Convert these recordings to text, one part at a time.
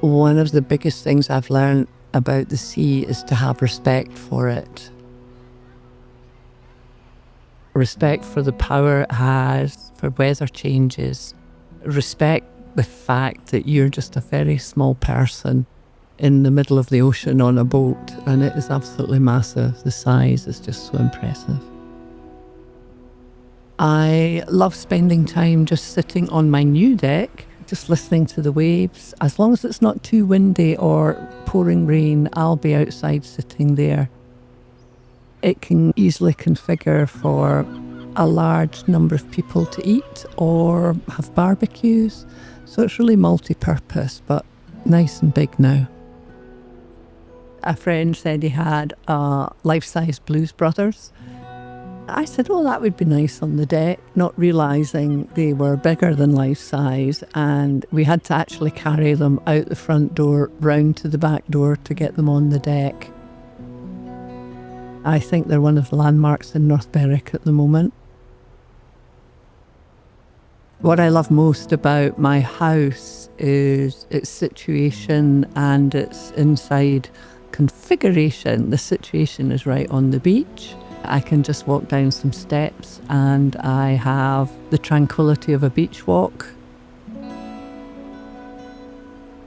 One of the biggest things I've learned about the sea is to have respect for it. Respect for the power it has, for weather changes. Respect the fact that you're just a very small person in the middle of the ocean on a boat, and it is absolutely massive. The size is just so impressive. I love spending time just sitting on my new deck, just listening to the waves. As long as it's not too windy or pouring rain, I'll be outside sitting there. It can easily configure for a large number of people to eat or have barbecues. So it's really multi-purpose, but nice and big now. A friend said he had life-size Blues Brothers. I said, oh, that would be nice on the deck, not realising they were bigger than life-size, and we had to actually carry them out the front door, round to the back door to get them on the deck. I think they're one of the landmarks in North Berwick at the moment. What I love most about my house is its situation and its inside configuration. The situation is right on the beach. I can just walk down some steps and I have the tranquility of a beach walk.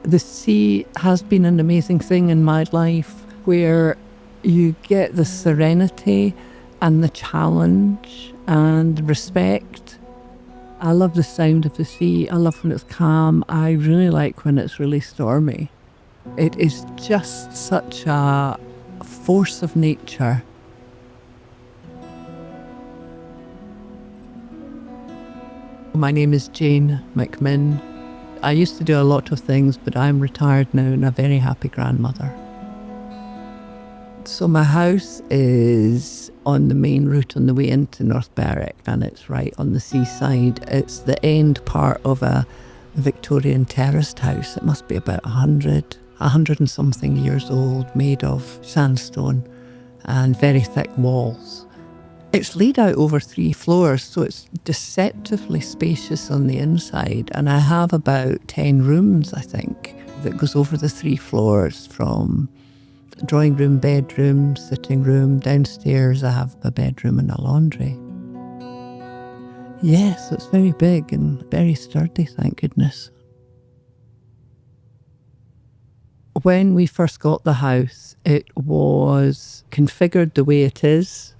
The sea has been an amazing thing in my life, where you get the serenity and the challenge and respect. I love the sound of the sea. I love when it's calm. I really like when it's really stormy. It is just such a force of nature. My name is Jane McMinn. I used to do a lot of things, but I'm retired now and a very happy grandmother. So my house is on the main route on the way into North Berwick, and it's right on the seaside. It's the end part of a Victorian terraced house. It must be about 100 and something years old, made of sandstone and very thick walls. It's laid out over 3 floors, so it's deceptively spacious on the inside, and I have about 10 rooms, I think, that goes over the 3 floors, from drawing room, bedroom, sitting room. Downstairs I have a bedroom and a laundry. Yes, it's very big and very sturdy, thank goodness. When we first got the house, it was configured the way it is,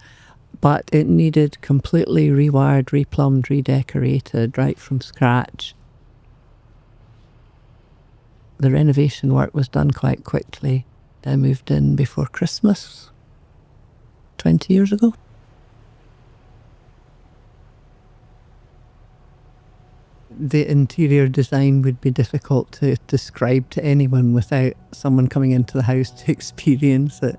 but it needed completely rewired, replumbed, redecorated right from scratch. The renovation work was done quite quickly. I moved in before Christmas, 20 years ago. The interior design would be difficult to describe to anyone without someone coming into the house to experience it.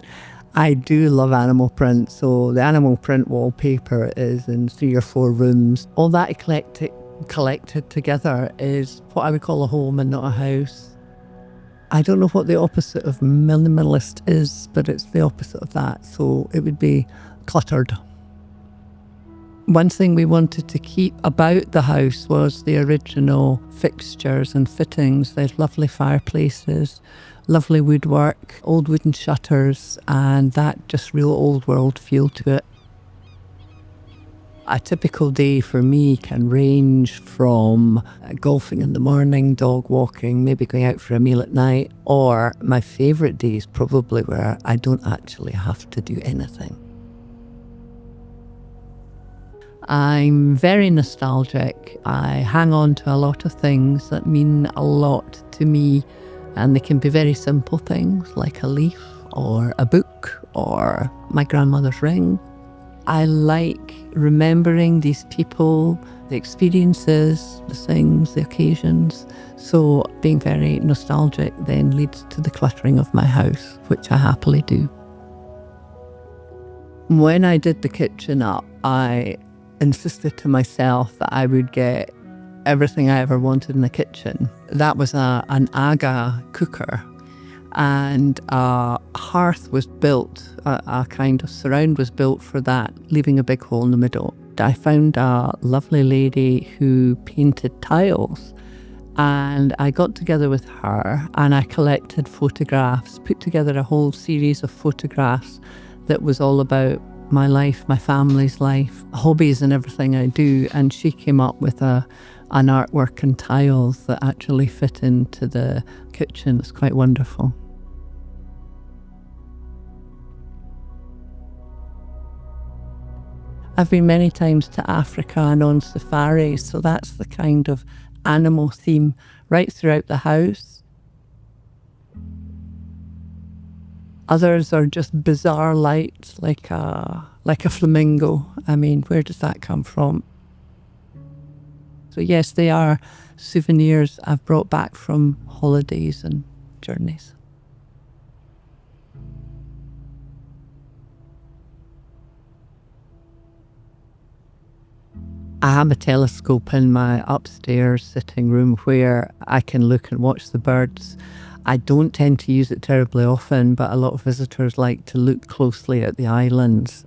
I do love animal print, so the animal print wallpaper is in 3 or 4 rooms. All that eclectic collected together is what I would call a home and not a house. I don't know what the opposite of minimalist is, but it's the opposite of that, so it would be cluttered. One thing we wanted to keep about the house was the original fixtures and fittings. There's lovely fireplaces, lovely woodwork, old wooden shutters, and that just real old world feel to it. A typical day for me can range from golfing in the morning, dog walking, maybe going out for a meal at night, or my favourite days probably where I don't actually have to do anything. I'm very nostalgic. I hang on to a lot of things that mean a lot to me, and they can be very simple things like a leaf or a book or my grandmother's ring. I like remembering these people, the experiences, the things, the occasions. So being very nostalgic then leads to the cluttering of my house, which I happily do. When I did the kitchen up, I insisted to myself that I would get everything I ever wanted in the kitchen. That was an Aga cooker, and a hearth was built, a kind of surround was built for that, leaving a big hole in the middle. I found a lovely lady who painted tiles, And I got together with her and I collected photographs, put together a whole series of photographs that was all about my life, my family's life, hobbies and everything I do. And she came up with an artwork and tiles that actually fit into the kitchen. It's quite wonderful. I've been many times to Africa and on safaris, so that's the kind of animal theme right throughout the house. Others are just bizarre lights, like a flamingo. I mean, where does that come from? So yes, they are souvenirs I've brought back from holidays and journeys. I have a telescope in my upstairs sitting room where I can look and watch the birds. I don't tend to use it terribly often, but a lot of visitors like to look closely at the islands.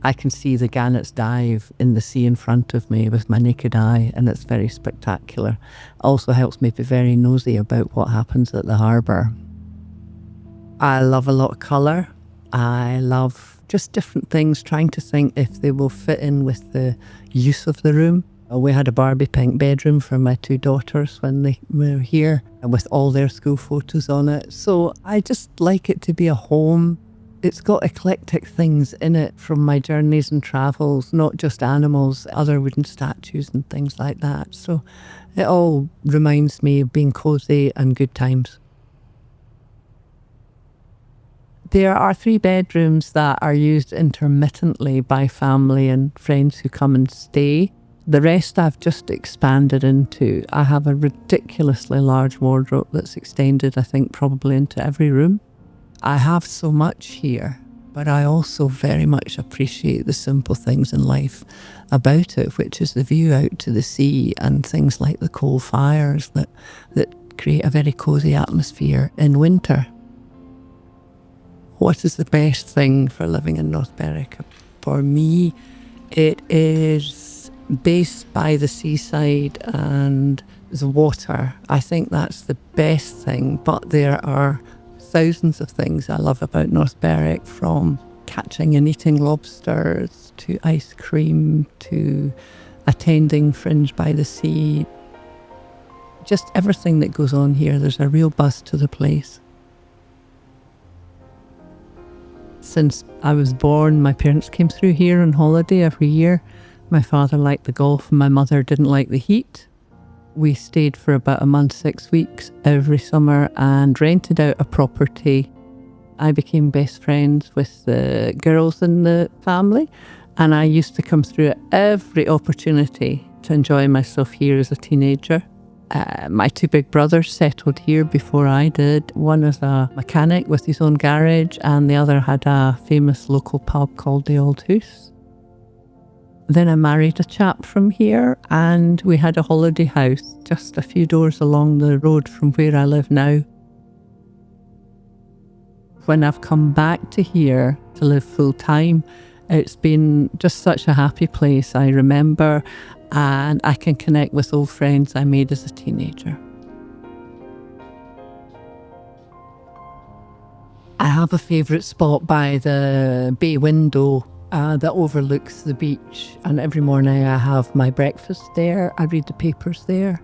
I can see the gannets dive in the sea in front of me with my naked eye, and it's very spectacular. Also helps me be very nosy about what happens at the harbour. I love a lot of colour. I love just different things, trying to think if they will fit in with the use of the room. We had a Barbie pink bedroom for my two daughters when they were here, and with all their school photos on it. So I just like it to be a home. It's got eclectic things in it from my journeys and travels, not just animals, other wooden statues and things like that. So it all reminds me of being cosy and good times. There are 3 bedrooms that are used intermittently by family and friends who come and stay. The rest I've just expanded into. I have a ridiculously large wardrobe that's extended, I think, probably into every room. I have so much here, but I also very much appreciate the simple things in life about it, which is the view out to the sea and things like the coal fires that create a very cosy atmosphere in winter. What is the best thing for living in North Berwick? For me, it is based by the seaside and the water. I think that's the best thing, but there are thousands of things I love about North Berwick, from catching and eating lobsters to ice cream to attending Fringe by the Sea. Just everything that goes on here, there's a real buzz to the place. Since I was born, my parents came through here on holiday every year. My father liked the golf and my mother didn't like the heat. We stayed for about a month, 6 weeks every summer and rented out a property. I became best friends with the girls in the family, and I used to come through at every opportunity to enjoy myself here as a teenager. My 2 big brothers settled here before I did. One is a mechanic with his own garage, and the other had a famous local pub called the Old House. Then I married a chap from here, and we had a holiday house just a few doors along the road from where I live now. When I've come back to here to live full time, it's been just such a happy place. I remember, and I can connect with old friends I made as a teenager. I have a favourite spot by the bay window that overlooks the beach, and every morning I have my breakfast there. I read the papers there.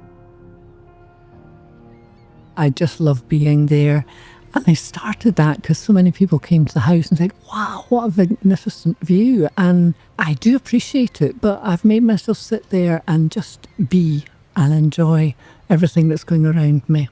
I just love being there. And I started that because so many people came to the house and said, wow, what a magnificent view. And I do appreciate it, but I've made myself sit there and just be and enjoy everything that's going around me.